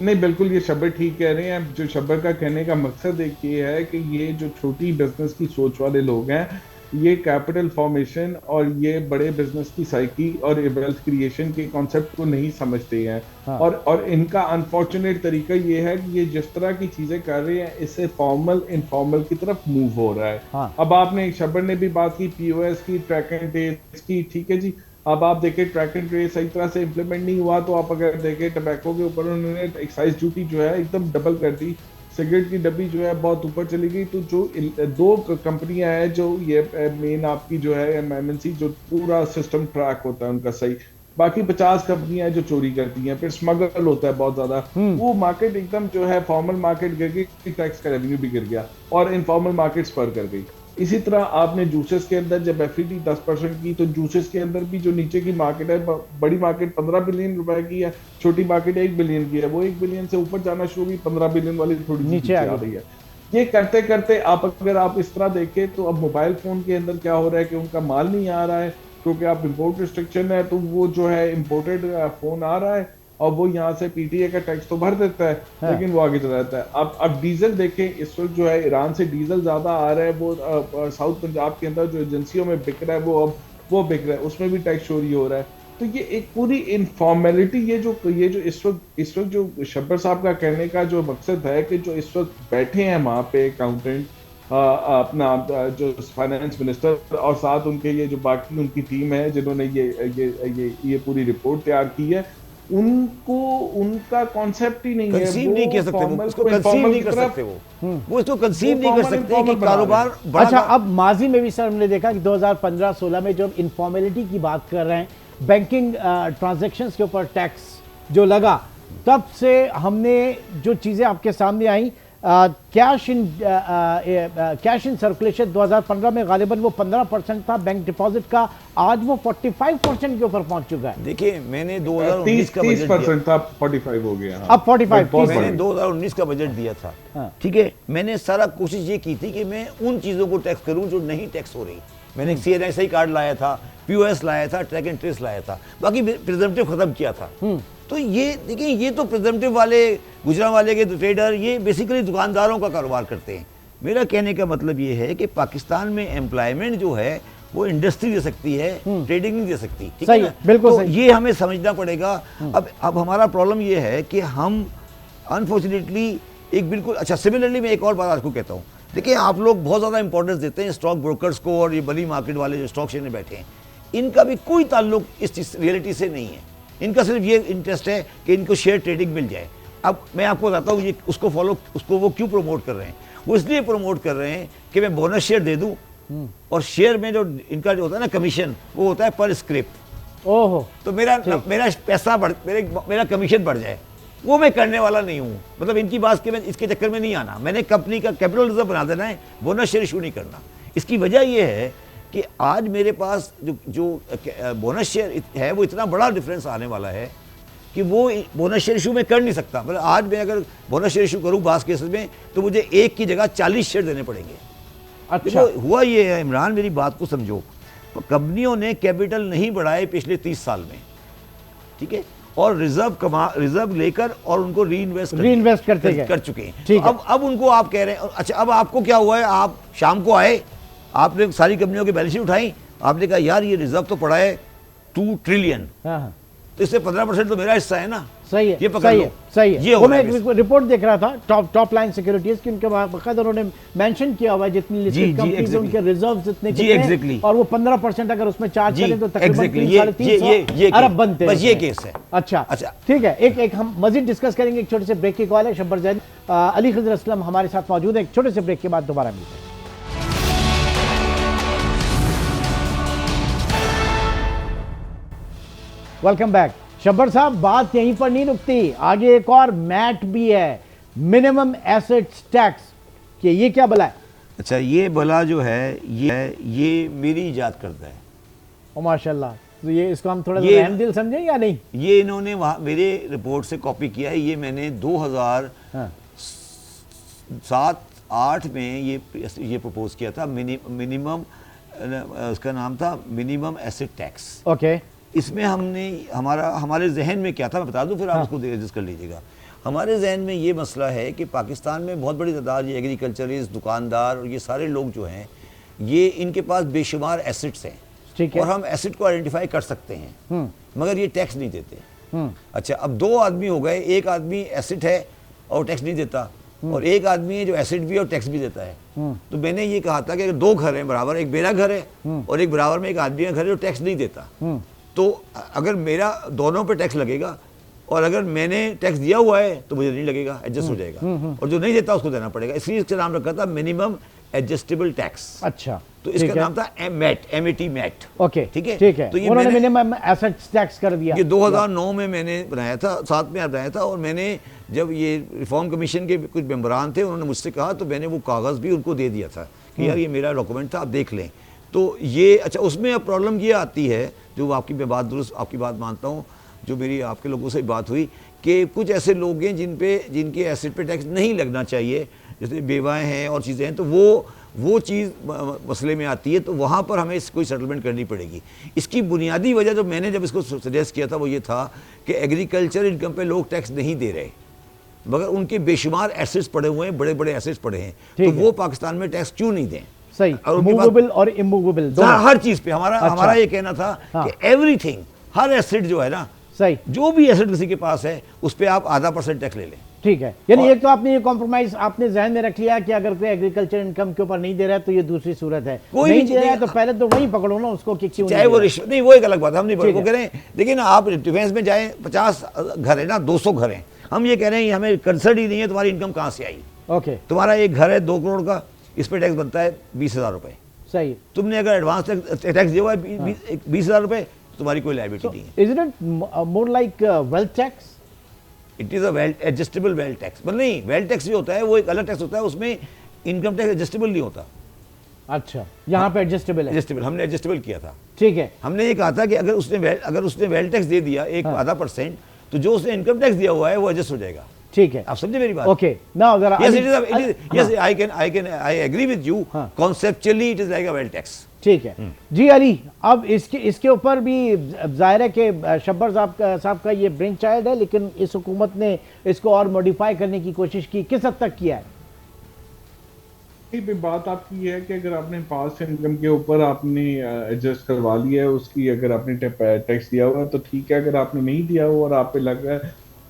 नहीं, बिल्कुल ये शब्बर ठीक कह रहे हैं। जो शब्बर का कहने का मकसद एक ये है कि ये जो छोटी बिजनेस की सोच वाले लोग हैं, ये कैपिटल फॉर्मेशन और ये बड़े बिजनेस की साइकी और वेल्थ क्रिएशन के कॉन्सेप्ट को नहीं समझते हैं। हाँ। और इनका अनफॉर्चुनेट तरीका ये है कि ये जिस तरह की चीजें कर रहे हैं, इससे फॉर्मल इनफॉर्मल की तरफ मूव हो रहा है। हाँ। अब आपने शब्बर ने भी बात की पीओएस की, ट्रैक एंड ट्रेस की, ठीक है जी। अब आप देखें ट्रैक एंड ट्रेस सही तरह से इम्प्लीमेंट नहीं हुआ, तो आप अगर देखें टबैको के ऊपर उन्होंने एक्साइज ड्यूटी जो है एकदम डबल कर दी, सिगरेट की डब्बी जो है बहुत ऊपर चली गई। तो जो 2 कंपनियां हैं जो ये मेन आपकी जो है एमएनसी, जो पूरा सिस्टम ट्रैक होता है उनका सही, बाकी 50 कंपनियां हैं जो चोरी करती हैं, फिर स्मगल होता है बहुत ज्यादा। वो मार्केट एकदम जो है फॉर्मल मार्केट गिर गई, टैक्स का रेवेन्यू भी गिर गया और इनफॉर्मल मार्केट स्पर कर गई। इसी तरह आपने जूसेस के अंदर जब एफईडी 10% की, तो जूसेस के अंदर भी जो नीचे की मार्केट है, बड़ी मार्केट 15 बिलियन रुपए की है, छोटी मार्केट 1 बिलियन की है, वो 1 बिलियन से ऊपर जाना शुरू हुई, 15 बिलियन वाली थोड़ी नीचे आ रही है। ये करते करते अगर आप इस तरह देखें, तो अब मोबाइल फोन के अंदर क्या हो रहा है कि उनका माल नहीं आ रहा है, क्योंकि आप इम्पोर्ट रिस्ट्रिक्शन है, तो वो जो है इम्पोर्टेड फोन आ रहा है और वो यहाँ से पीटीए का टैक्स तो भर देता है, हाँ। लेकिन वो आगे चला जाता है। अब डीजल देखें, इस वक्त जो है ईरान से डीजल ज्यादा आ रहा है, वो साउथ पंजाब के अंदर जो एजेंसियों में बिक रहा है वो बिक रहा है, उसमें भी टैक्स चोरी हो रहा है। तो ये एक पूरी इनफॉर्मेलिटी, ये जो इस वक्त जो शब्बर साहब का कहने का जो मकसद है कि जो इस वक्त बैठे हैं वहाँ पे अकाउंटेंट, अपना जो फाइनेंस मिनिस्टर और साथ उनके ये जो बाकी उनकी टीम है जिन्होंने ये पूरी रिपोर्ट तैयार की है, उनको उनका कॉन्सेप्ट ही नहीं है। कंसीव नहीं कर सकते वो, इसको कंसीव नहीं कर सकते वो इसको कंसीव नहीं कर सकते कि कारोबार। अच्छा, अब माजी में भी सर हमने देखा कि 2015-16 में जब इनफॉर्मेलिटी की बात कर रहे हैं, बैंकिंग ट्रांजैक्शंस के ऊपर टैक्स जो लगा, तब से हमने जो चीज़ें आपके सामने आई, कैश इन सर्कुलेशन 2015 में गालिबन वो 15% था बैंक डिपॉजिट का, आज वो 45% के ऊपर पहुंच चुका है। देखिए, मैंने 2019 का बजट 30% था, 45 हो गया। अब 45 मैंने 2019 का बजट दिया था, ठीक है। मैंने सारा कोशिश ये की थी कि मैं उन चीज़ों को टैक्स करूं जो नहीं टैक्स हो रही। मैंने CNSI कार्ड लाया था, POS लाया था, ट्रैक एंड ट्रेस लाया था, बाकी प्रिजम्पटिव खत्म किया था। तो ये देखिए, ये तो प्रिजम्पटिव वाले, गुजरांवाले के ट्रेडर, ये बेसिकली दुकानदारों का कारोबार करते हैं। मेरा कहने का मतलब ये है कि पाकिस्तान में एम्प्लॉयमेंट जो है वो इंडस्ट्री दे सकती है, ट्रेडिंग नहीं दे सकती, ठीक है ना? बिल्कुल तो सही। ये हमें समझना पड़ेगा। अब हमारा प्रॉब्लम ये है कि हम अनफॉर्चुनेटली एक बिल्कुल, अच्छा सिमिलरली मैं एक और बात आपको कहता हूँ। देखिए, आप लोग बहुत ज़्यादा इंपॉर्टेंस देते हैं स्टॉक ब्रोकर्स को और ये बड़ी मार्केट वाले जो स्टॉक शेयर में बैठे हैं, इनका भी कोई ताल्लुक इस रियलिटी से नहीं है। इनका सिर्फ ये इंटरेस्ट है कि इनको शेयर ट्रेडिंग मिल जाए। अब मैं आपको बताता हूँ ये उसको वो क्यों प्रमोट कर रहे हैं। वो इसलिए प्रमोट कर रहे हैं कि मैं बोनस शेयर दे दूँ, और शेयर में जो इनका जो होता है ना कमीशन, वो होता है पर स्क्रिप्ट। ओहो, तो मेरा पैसा मेरा कमीशन बढ़ जाए, वो मैं करने वाला नहीं हूँ। मतलब इनकी बात के मैं इसके चक्कर में नहीं आना। मैंने कंपनी का कैपिटल रिजर्व बना देना है, बोनस शेयर इशू नहीं करना। इसकी वजह ये है कि आज मेरे पास जो बोनस शेयर है वो इतना बड़ा डिफरेंस आने वाला है कि वो बोनस शेयर इशू में कर नहीं सकता। मतलब आज मैं अगर बोनस शेयर इशू करूँ बास केसेस में, तो मुझे 1 की जगह 40 शेयर देने पड़ेंगे। अच्छा, हुआ ये है इमरान, मेरी बात को समझो, कंपनियों ने कैपिटल नहीं बढ़ाए पिछले 30 साल में, ठीक है, और रिजर्व लेकर और उनको री इन्वेस्ट कर चुके हैं। तो अब उनको आप कह रहे हैं, अच्छा अब आपको क्या हुआ है, आप शाम को आए, आपने सारी कंपनियों की बैलेंस शीट उठाई, आपने कहा यार ये रिजर्व तो पड़ा है 2 ट्रिलियन, तो इससे 15% तो मेरा हिस्सा है ना। सही है, ये पकड़ सही लो। है, सही है। ये वो हो मैं रहा है एक रिपोर्ट देख रहा था टॉप लाइन सिक्योरिटीज की, उनके बाकायदा उन्होंने मेंशन किया हुआ है जितनी लिस्टेड कंपनीज उनके रिजर्व्स जितने जी, कितने exactly. और वो 15% अगर उसमें चार्ज करें तो तकरीबन exactly. 300-350 अरब बनते हैं। बस ये केस है। अच्छा, ठीक है। एक हम मजीद डिस्कस करेंगे, एक छोटे से ब्रेक की कॉल है। शब्बर जैन, अली खिज़र असलम हमारे साथ मौजूद है। एक छोटे से ब्रेक के बाद दोबारा मिलते हैं। Welcome back. शब्बर साहब, बात यहीं पर नहीं रुकती, आगे एक और मैट भी है, मिनिमम एसेट्स टैक्स, कि ये क्या भला है? अच्छा, ये भला जो है ये मेरी इजाद करता है। ओ माशाल्लाह, तो ये इसको हम थोड़ा रहम दिल समझें या नहीं? ये इन्होंने वहाँ मेरे रिपोर्ट से कॉपी किया है। ये मैंने 2007-8 में ये प्रपोज किया था। मिनिमम उसका नाम था मिनिमम एसेट टैक्स। ओके। इसमें हमने हमारे जहन में क्या था मैं बता दूं, फिर आप उसको एडजस्ट कर लीजिएगा। हमारे जहन में ये मसला है कि पाकिस्तान में बहुत बड़ी तादाद ये एग्रीकल्चरिस्ट, दुकानदार और ये सारे लोग जो हैं, ये इनके पास बेशुमार एसेट्स हैं। ठीक है। और हम एसेट को आइडेंटिफाई कर सकते हैं, मगर ये टैक्स नहीं देते। अच्छा, अब दो आदमी हो गए, एक आदमी एसेट है और टैक्स नहीं देता, और एक आदमी है जो एसेट भी है और टैक्स भी देता है। तो मैंने ये कहा था कि अगर दो घर हैं बराबर, एक मेरा घर है और एक बराबर में एक आदमी का घर है जो टैक्स नहीं देता, तो अगर मेरा दोनों पे टैक्स लगेगा और अगर मैंने टैक्स दिया हुआ है तो मुझे नहीं लगेगा, एडजस्ट हो जाएगा, और जो नहीं देता उसको देना पड़ेगा। इसलिए इसका नाम रखा था मिनिमम एडजस्टेबल टैक्स। अच्छा, तो इसका नाम था मैट। मैट। ओके, ठीक है, ठीक है। तो ये उन्होंने मिनिमम एसेट्स टैक्स कर दिया। ये 2009 में मैंने बनाया था, 7 में बनाया था, और मैंने जब ये रिफॉर्म कमीशन के कुछ मेंबरान थे, उन्होंने मुझसे कहा, तो मैंने वो कागज़ भी उनको दे दिया था कि यार ये मेरा डॉक्यूमेंट था, आप देख लें। तो ये अच्छा, उसमें अब प्रॉब्लम ये आती है, जो आपकी मैं बात दुरुस्त आपकी बात मानता हूँ, जो मेरी आपके लोगों से बात हुई कि कुछ ऐसे लोग हैं जिनके एसेट पे टैक्स नहीं लगना चाहिए, जैसे बेवाएँ हैं और चीज़ें हैं, तो वो चीज़ मसले में आती है, तो वहाँ पर हमें कोई सेटलमेंट करनी पड़ेगी। इसकी बुनियादी वजह जो मैंने जब इसको सजेस्ट किया था वो ये था कि एग्रीकल्चर इनकम पे लोग टैक्स नहीं दे रहे, मगर उनके बेशुमार एसेट्स पड़े हुए हैं, बड़े बड़े एसेट्स पड़े हैं, तो वो पाकिस्तान में टैक्स क्यों नहीं दें? सही, मूवेबल और इमूवेबल हर चीज पे हमारा ये कहना था कि एवरीथिंग, हर एसेट जो है ना, सही, जो भी एसेट किसी के पास है उस पे आप 0.5% टैक्स ले लें। ठीक है। यानी एक तो आपने ये कॉम्प्रोमाइज आपने जहन में रख लिया कि अगर कोई एग्रीकल्चर इनकम के ऊपर नहीं दे रहा है तो ये दूसरी सूरत है, कोई नहीं दे रहा है तो पहले तो वही पकड़ो ना उसको कि क्यों, चाहे वो रिश्वत नहीं, वो एक अलग बात है, हम नहीं वो कह रहे हैं। देखिए ना, आप डिफेंस में जाए, 50 घर है ना, 200 घर हैं, हम ये कह रहे हैं हमें कंसर्न ही नहीं है तुम्हारी इनकम कहाँ से आई। ओके, तुम्हारा एक घर है 2 करोड़ का, इस पर टैक्स बनता है 20,000 रुपए। सही, तुमने अगर एडवांस टैक्स दिया हुआ है 20,000 रुपए, तुम्हारी कोई लायबिलिटी नहीं है। Is it more like wealth tax? It is a adjustable wealth tax. मतलब नहीं, वेल्थ टैक्स जो होता है वो एक अलग टैक्स होता है, उसमें इनकम टैक्स एडजस्टेबल नहीं होता। अच्छा, यहाँ पे एडजस्टेबल है। एडजस्टेबल हमने एडजस्टेबल किया था। ठीक है, हमने ये कहा था कि अगर उसने वेल्थ टैक्स दे दिया 1.5%, तो जो उसने इनकम टैक्स दिया हुआ है वो एडजस्ट हो जाएगा। ठीक है, आप समझे मेरी बात? ओके, नाउ अगर yes, I agree with you, conceptually it is like a wealth tax. ठीक है जी अली, अब इसके ऊपर भी जाहिर है कि शब्बर साहब का ये ब्रेन चाइल्ड है, लेकिन इस हुकूमत ने इसको और मॉडिफाई करने की कोशिश की, किस हद तक किया है? बात आपकी है कि अगर आपने पास इनकम के ऊपर आपने एडजस्ट करवा लिया है, उसकी अगर आपने टैक्स दिया हुआ तो ठीक है। अगर आपने नहीं दिया हुआ और आप पे लग रहा है,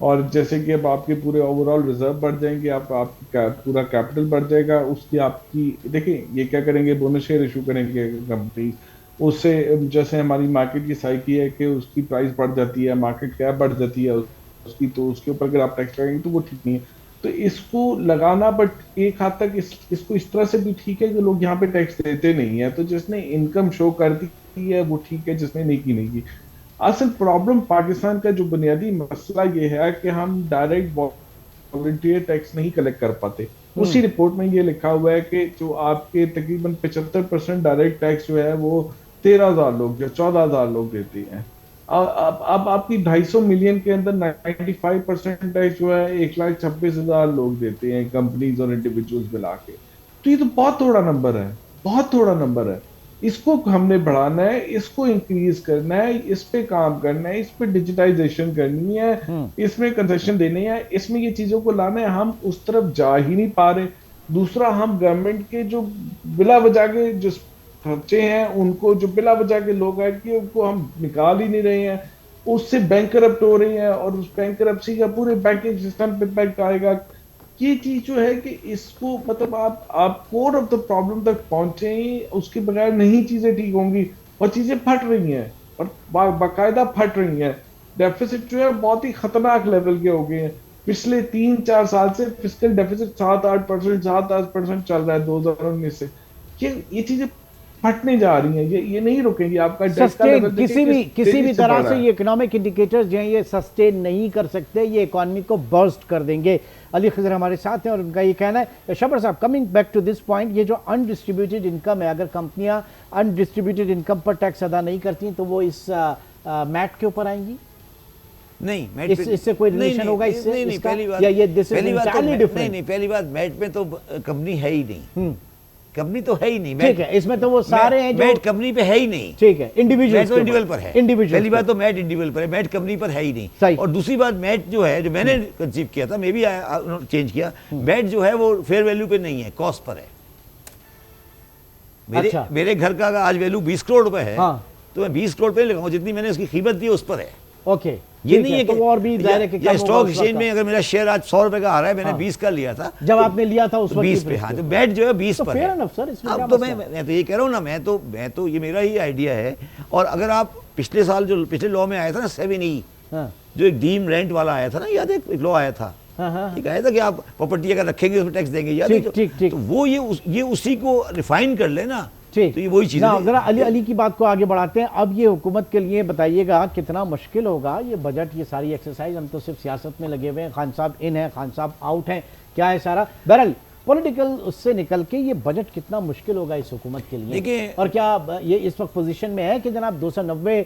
और जैसे कि अब आपके पूरे ओवरऑल रिजर्व बढ़ जाएंगे, आपका पूरा कैपिटल बढ़ जाएगा, उसकी आपकी देखिए ये क्या करेंगे, बोनस शेयर इशू करेंगे कंपनी, उससे जैसे हमारी मार्केट की साइकी है कि उसकी प्राइस बढ़ जाती है, मार्केट कैप बढ़ जाती है उसकी, तो उसके ऊपर अगर आप टैक्स लगाएंगे तो वो ठीक नहीं है। तो इसको लगाना, बट एक हद तक इसको इस तरह से भी ठीक है कि लोग यहाँ पे टैक्स देते नहीं है, तो जिसने इनकम शो कर दी है वो ठीक है, जिसने नहीं की नहीं की। असल प्रॉब्लम पाकिस्तान का जो बुनियादी मसला ये है कि हम डायरेक्ट वॉलंटियर टैक्स नहीं कलेक्ट कर पाते। उसी रिपोर्ट में ये लिखा हुआ है कि जो आपके तकरीबन 75% डायरेक्ट टैक्स जो है वो 13,000 लोग या 14,000 लोग देते हैं। अब आपकी 250 मिलियन के अंदर 95% टैक्स जो है 1,26,000 लोग देते हैं, कंपनीज और इंडिविजुअल्स मिला के। तो ये तो बहुत थोड़ा नंबर है, बहुत थोड़ा नंबर है। इसको हमने बढ़ाना है, इसको इंक्रीज करना है, इस पे काम करना है, इस पे डिजिटाइजेशन करनी है, इसमें कंसेशन देने हैं, इसमें ये चीजों को लाना है। हम उस तरफ जा ही नहीं पा रहे। दूसरा, हम गवर्नमेंट के जो बिला वजह के जो खर्चे हैं, उनको जो बिला वजह के लोग हैं कि उनको हम निकाल ही नहीं रहे हैं। उससे बैंक करप्ट हो रही है और उस बैंक करप्सी का पूरे बैंकिंग सिस्टम पे इम्पैक्ट आएगा। ये चीज जो है कि इसको मतलब आप कोर ऑफ द प्रॉब्लम तक पहुंचे ही, उसके बगैर नहीं चीजें ठीक होंगी। और चीजें फट रही हैं और बाकायदा फट रही हैं। डेफिसिट जो है बहुत ही खतरनाक लेवल के हो गए हैं। पिछले 3-4 साल से फिस्कल डेफिसिट 7-8% चल रहा है 2019 से। ये चीजें फटने जा रही हैं, ये नहीं रुकेंगी। आपका डेट का सस्टेन लेवल देखिए किसी भी से तरह बढ़ से रहा है। ये इकोनॉमिक इंडिकेटर्स जो हैं ये सस्टेन नहीं कर सकते, ये इकोनॉमी को बर्स्ट कर देंगे। अली खिजर हमारे साथ हैं और उनका ये कहना है। Shabbar sahab, coming back to this point, ये जो अनडिस्ट्रीब्यूटेड इनकम है, अगर कंपनियां अनडिस्ट्रीब्यूटेड इनकम पर टैक्स अदा नहीं करती तो वो इस मैट के ऊपर आएंगी? नहीं, इससे कोई रिलेशन होगा इससे? नहीं, इसका? पहली बात, या ये दिस इज पहली बात तो एंटायरली डिफरेंट? नहीं, पहली बात मैट में तो कंपनी है ही नहीं, कंपनी तो है ही नहीं। ठीक है, इसमें तो वो सारे हैं जो मैट कंपनी पे है ही नहीं। ठीक है, इंडिविजुअल मैट तो इंडिविजुअल पर है। इंडिविजुअल पहली बात तो मैट इंडिविजुअल पर है, मैट कंपनी पर है ही नहीं। सही। और दूसरी बात, मैट जो है, जो मैंने कंसीव किया था, मैं भी चेंज किया, मैट जो है वो फेयर वैल्यू पे नहीं है, कॉस्ट पर है। मेरे घर का अगर आज वैल्यू 20 करोड़ रुपए है, हाँ। तो मैं 20 करोड़ पे लगाऊंगा, जितनी मैंने उसकी कीमत दी उस पर है। ओके, ये नहीं है कि तो और भी स्टॉक एक्सचेंज में अगर मेरा शेयर आज 100 रुपए का आ रहा है, मैंने 20 का लिया था, जब आपने लिया था उस वक्त 20 पे। हाँ, तो मैट जो है 20 पर है। अब तो मैं तो ये कह रहा हूँ ना, मैं तो ये मेरा ही आइडिया है। और अगर आप पिछले साल जो पिछले लॉ में आया था ना 7E, जो एक डीम रेंट वाला आया था ना, याद है, एक लॉ आया था, ठीक आया था कि आप प्रॉपर्टी अगर रखेंगे उसमें टैक्स देंगे, याद है? तो वो ये उसी को रिफाइन कर ले ना, तो ये वही चीज है। जरा अली की बात को आगे बढ़ाते हैं। अब ये हुकूमत के लिए बताइएगा कितना मुश्किल होगा ये बजट, ये सारी एक्सरसाइज। हम तो सिर्फ सियासत में लगे हुए हैं, खान साहब इन है, खान साहब आउट हैं, क्या है सारा। बहरहाल पॉलिटिकल उससे निकल के ये बजट कितना मुश्किल होगा इस हुकूमत के लिए। देखिए, और क्या ये इस वक्त पोजीशन में है कि जनाब $290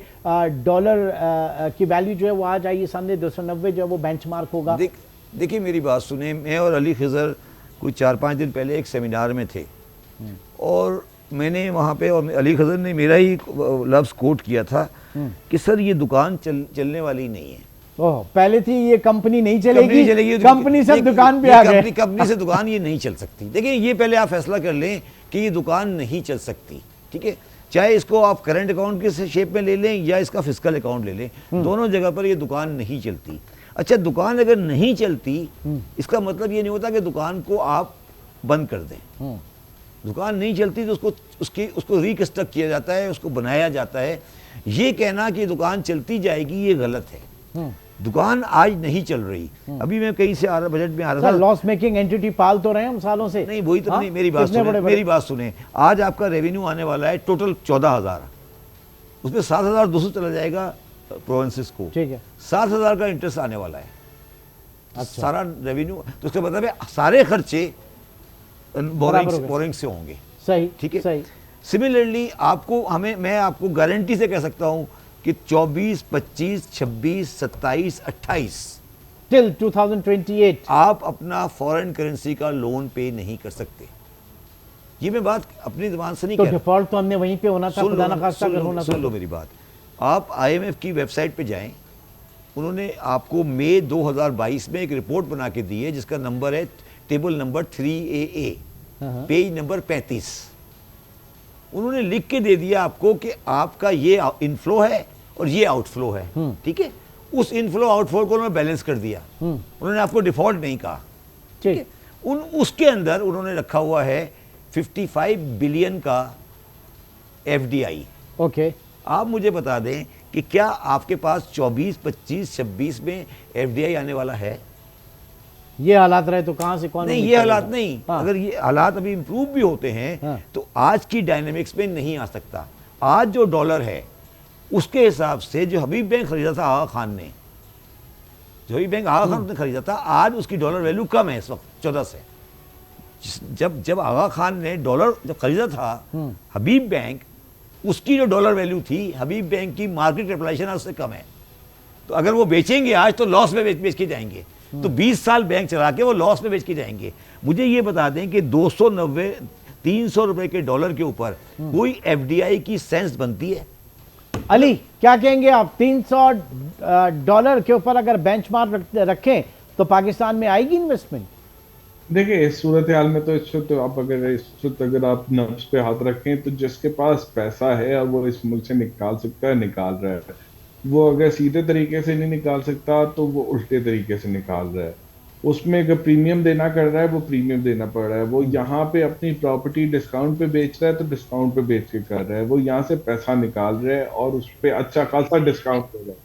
की वैल्यू जो है वो आ जाएगी सामने, 290 जो है वो बेंचमार्क होगा? देखिए मेरी बात सुने, मैं और अली खिजर कोई 4-5 दिन पहले एक सेमिनार में थे, और मैंने वहाँ पे, और अली खिजर ने मेरा ही लफ्ज़ कोट किया था कि सर ये दुकान चलने वाली नहीं है। ओह, पहले थी ये कंपनी नहीं चलेगी, कंपनी सब दुकान पे आ गए। कंपनी से दुकान ये नहीं चल सकती। देखिए, ये पहले आप फैसला कर लें कि ये दुकान नहीं चल सकती, ठीक है? चाहे इसको आप करंट अकाउंट के शेप में ले लें या इसका फिस्कल अकाउंट ले लें, दोनों जगह पर ये दुकान नहीं चलती। अच्छा, दुकान अगर नहीं चलती, इसका मतलब ये नहीं होता कि दुकान को आप बंद कर दें। दुकान नहीं चलती तो उसको रिकंस्ट्रक्ट किया जाता है, उसको बनाया जाता है। ये कहना कि दुकान चलती जाएगी, ये गलत है। दुकान आज नहीं चल रही। अभी मैं कहीं से आ रहा, बजट में आ रहा था, लॉस मेकिंग एंटिटी पाल तो रहे हैं हम सालों से। नहीं, वही तो नहीं, मेरी बात सुने। आज आपका रेवेन्यू आने वाला है टोटल 14,000, उसमें 7,200 चला जाएगा प्रोविंसेस को, ठीक है। 7,000 का इंटरेस्ट आने वाला है। अच्छा। सारा रेवेन्यू, तो उसका मतलब है सारे खर्चे बोरिंग से होंगे। सही, ठीक है, सही। सिमिलरली मैं आपको गारंटी से कह सकता हूं कि 24, 25, 26, 27, 28 टिल 2028 आप अपना फॉरेन करेंसी का लोन पे नहीं कर सकते। ये मैं बात अपनी जुबान से नहीं कह रहा। डिफॉल्ट तो हमने वहीं पे होना था, खुदा ना खास्ता अगर होना था। सुन लो मेरी बात, आप IMF की वेबसाइट पे जाएं, उन्होंने आपको मई 2022 में एक रिपोर्ट बना के दी है जिसका नंबर है table number 3AA, page number 35। उन्होंने लिख के दे दिया आपको कि आपका ये इनफ्लो है और ये आउटफ्लो है, ठीक है? उस इनफ्लो आउटफ्लो को उन्होंने बैलेंस कर दिया। उन्होंने आपको डिफॉल्ट नहीं कहा, ठीक है? उसके अंदर उन्होंने रखा हुआ है 55 बिलियन का FDI। ओके, आप मुझे बता दें कि क्या आपके पास 24, 25, 26 में FDI आने वाला है? ये हालात रहे तो कहां से कौन? नहीं, ये हालात नहीं। हाँ। अगर ये हालात अभी इंप्रूव भी होते हैं, हाँ। तो आज की डायनेमिक्स में नहीं आ सकता। आज जो डॉलर है उसके हिसाब से जो हबीब बैंक खरीदा था आगा खान ने, जो हबीब बैंक आगा खान ने खरीदा था, आज उसकी डॉलर वैल्यू कम है इस वक्त 14 से। जब आगा खान ने डॉलर जब खरीदा था हबीब बैंक, उसकी जो डॉलर वैल्यू थी हबीब बैंक की मार्केट कैपिटलाइजेशन उससे कम है। तो अगर वो बेचेंगे आज तो लॉस में बेच के जाएंगे। तो 20 साल बैंक चला के वो लॉस में बेच के जाएंगे। मुझे ये बता दें कि 290, 300 रुपए के डॉलर के ऊपर कोई FDI की सेंस बनती है? अली क्या कहेंगे आप? $300 के ऊपर अगर बेंचमार्क रखें तो पाकिस्तान में आएगी इन्वेस्टमेंट? देखिए, इस सूरत हाल में तो अगर आप नब्ज पे हाथ रखें तो जिसके पास पैसा है और वो इस मुल्क से निकाल सकता है, निकाल रहा है। वो अगर सीधे तरीके से नहीं निकाल सकता तो वो उल्टे तरीके से निकाल रहा है। उसमें अगर प्रीमियम देना कर रहा है वो प्रीमियम देना पड़ रहा है, वो यहाँ पे अपनी प्रॉपर्टी डिस्काउंट पे बेच रहा है तो डिस्काउंट पे बेच के कर रहा है, वो यहाँ से पैसा निकाल रहा है और उस पर अच्छा खासा डिस्काउंट दे रहा है,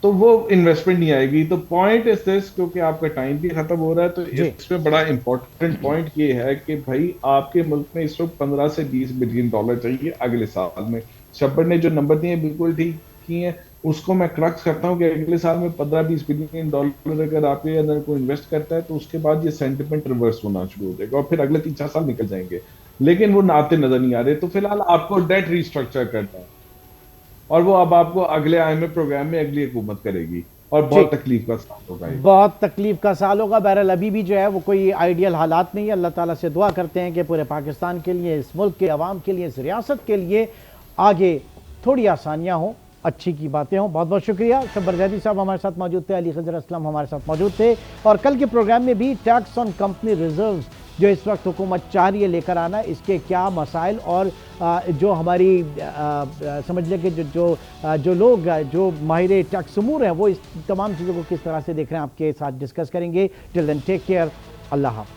तो वो इन्वेस्टमेंट नहीं आएगी। तो पॉइंट इज दिस, क्योंकि आपका टाइम भी खत्म हो रहा है, तो जी इसमें बड़ा इंपॉर्टेंट पॉइंट ये है कि भाई आपके मुल्क में इस वक्त 15 से 20 बिलियन डॉलर चाहिए अगले साल में। शब्बर ने जो नंबर दिए बिल्कुल ठीक किए हैं, उसको मैं क्रक्स करता हूँ कि अगले साल में 15-20 बिलियन डॉलर अगर आपके अंदर कोई इन्वेस्ट करता है तो उसके बाद ये सेंटिमेंट रिवर्स होना शुरू हो जाएगा और फिर अगले 3-4 साल निकल जाएंगे, लेकिन वो नाते नजर नहीं आ रहे। तो फिलहाल आपको डेट रिस्ट्रक्चर करना है और वो अब आपको अगले IMF प्रोग्राम में अगली हुकूमत करेगी और बहुत जी, तकलीफ का साल होगा ये। बहुत तकलीफ का साल होगा। बहरहाल अभी भी जो है वो कोई आइडियल हालात नहीं है। अल्लाह ताला से दुआ करते हैं कि पूरे पाकिस्तान के लिए, इस मुल्क के अवाम के लिए, इस रियासत के लिए आगे थोड़ी आसानियाँ हों, अच्छी की बातें हों। बहुत बहुत शुक्रिया। शब्बर जैदी साहब हमारे साथ मौजूद थे, अली खजर असलम हमारे साथ मौजूद थे, और कल के प्रोग्राम में भी टैक्स ऑन कंपनी रिजर्व्स जो इस वक्त हुकूमत चाह रही है लेकर आना, इसके क्या मसाइल और जो हमारी समझ लें कि जो लोग जो माहिर टैक्स अमूर हैं वो इस तमाम चीज़ों को किस तरह से देख रहे हैं आपके साथ डिस्कस करेंगे। टिल देन टेक केयर, अल्लाह हाफ़िज़।